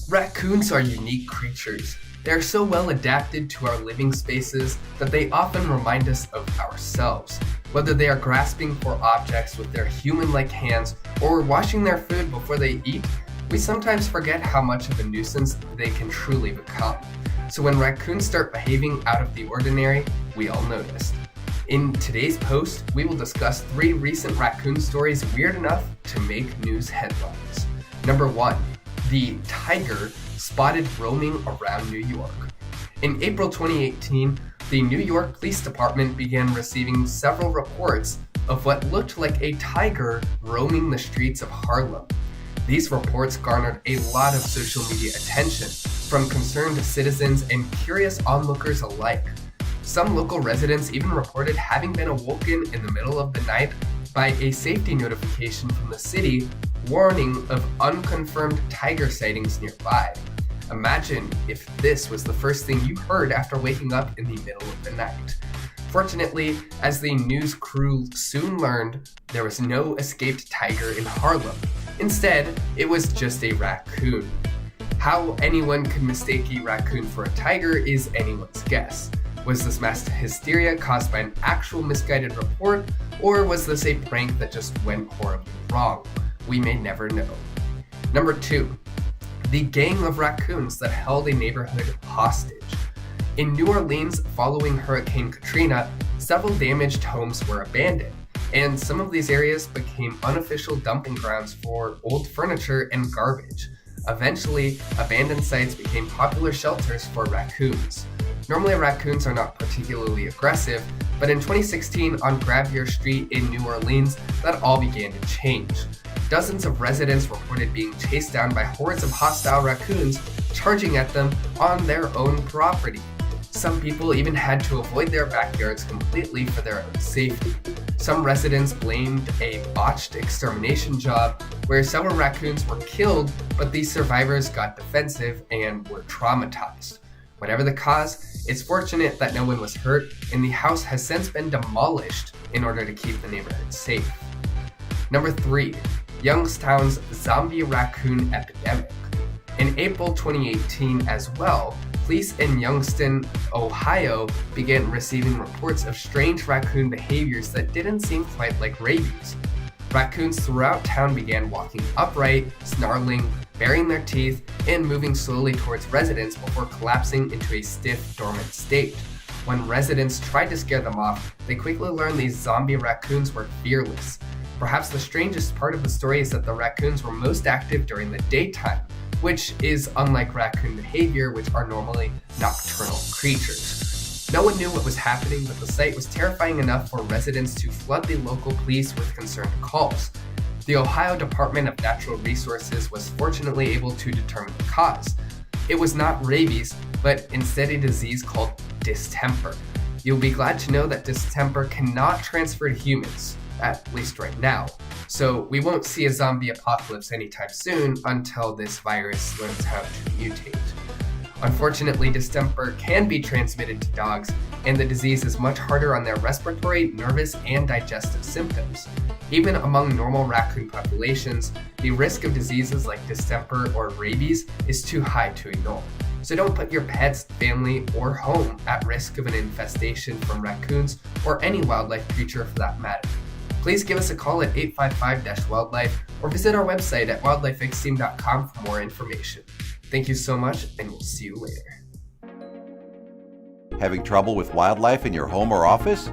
Raccoons are unique creatures. They are so well adapted to our living spaces that they often remind us of ourselves. Whether they are grasping for objects with their human-like hands or washing their food before they eat, we sometimes forget how much of a nuisance they can truly become. So when raccoons start behaving out of the ordinary, we all noticed. In today's post, we will discuss 3 recent raccoon stories weird enough to make news headlines. Number 1. The tiger spotted roaming around New York. In April 2018, the New York Police Department began receiving several reports of what looked like a tiger roaming the streets of Harlem. These reports garnered a lot of social media attention from concerned citizens and curious onlookers alike. Some local residents even reported having been awoken in the middle of the night by a safety notification from the city warning of unconfirmed tiger sightings nearby. Imagine if this was the first thing you heard after waking up in the middle of the night. Fortunately, as the news crew soon learned, there was no escaped tiger in Harlem. Instead, it was just a raccoon. How anyone could mistake a raccoon for a tiger is anyone's guess. Was this mass hysteria caused by an actual misguided report, or was this a prank that just went horribly wrong? We may never know. Number 2. The gang of raccoons that held a neighborhood hostage. In New Orleans, following Hurricane Katrina, several damaged homes were abandoned, and some of these areas became unofficial dumping grounds for old furniture and garbage. Eventually, abandoned sites became popular shelters for raccoons. Normally, raccoons are not particularly aggressive, but in 2016 on Gravier Street in New Orleans, that all began to change. Dozens of residents reported being chased down by hordes of hostile raccoons charging at them on their own property. Some people even had to avoid their backyards completely for their own safety. Some residents blamed a botched extermination job where several raccoons were killed, but these survivors got defensive and were traumatized. Whatever the cause, it's fortunate that no one was hurt, and the house has since been demolished in order to keep the neighborhood safe. Number 3. Youngstown's zombie raccoon epidemic. In April 2018 as well, police in Youngstown, Ohio began receiving reports of strange raccoon behaviors that didn't seem quite like rabies. Raccoons throughout town began walking upright, snarling, baring their teeth, and moving slowly towards residents before collapsing into a stiff, dormant state. When residents tried to scare them off, they quickly learned these zombie raccoons were fearless. Perhaps the strangest part of the story is that the raccoons were most active during the daytime, which is unlike raccoon behavior, which are normally nocturnal creatures. No one knew what was happening, but the sight was terrifying enough for residents to flood the local police with concerned calls. The Ohio Department of Natural Resources was fortunately able to determine the cause. It was not rabies, but instead a disease called distemper. You'll be glad to know that distemper cannot transfer to humans, at least right now. So we won't see a zombie apocalypse anytime soon until this virus learns how to mutate. Unfortunately, distemper can be transmitted to dogs, and the disease is much harder on their respiratory, nervous, and digestive symptoms. Even among normal raccoon populations, the risk of diseases like distemper or rabies is too high to ignore. So don't put your pets, family, or home at risk of an infestation from raccoons or any wildlife creature for that matter. Please give us a call at 855-WILDLIFE or visit our website at wildlifexteam.com for more information. Thank you so much, and we'll see you later. Having trouble with wildlife in your home or office?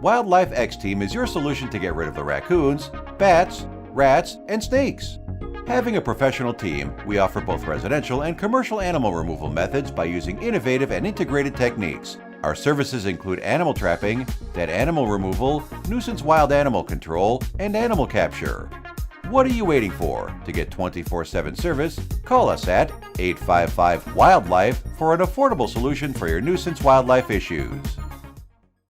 Wildlife X Team is your solution to get rid of the raccoons, bats, rats, and snakes. Having a professional team, we offer both residential and commercial animal removal methods by using innovative and integrated techniques. Our services include animal trapping, dead animal removal, nuisance wild animal control, and animal capture. What are you waiting for? To get 24/7 service, call us at 855-WILDLIFE for an affordable solution for your nuisance wildlife issues.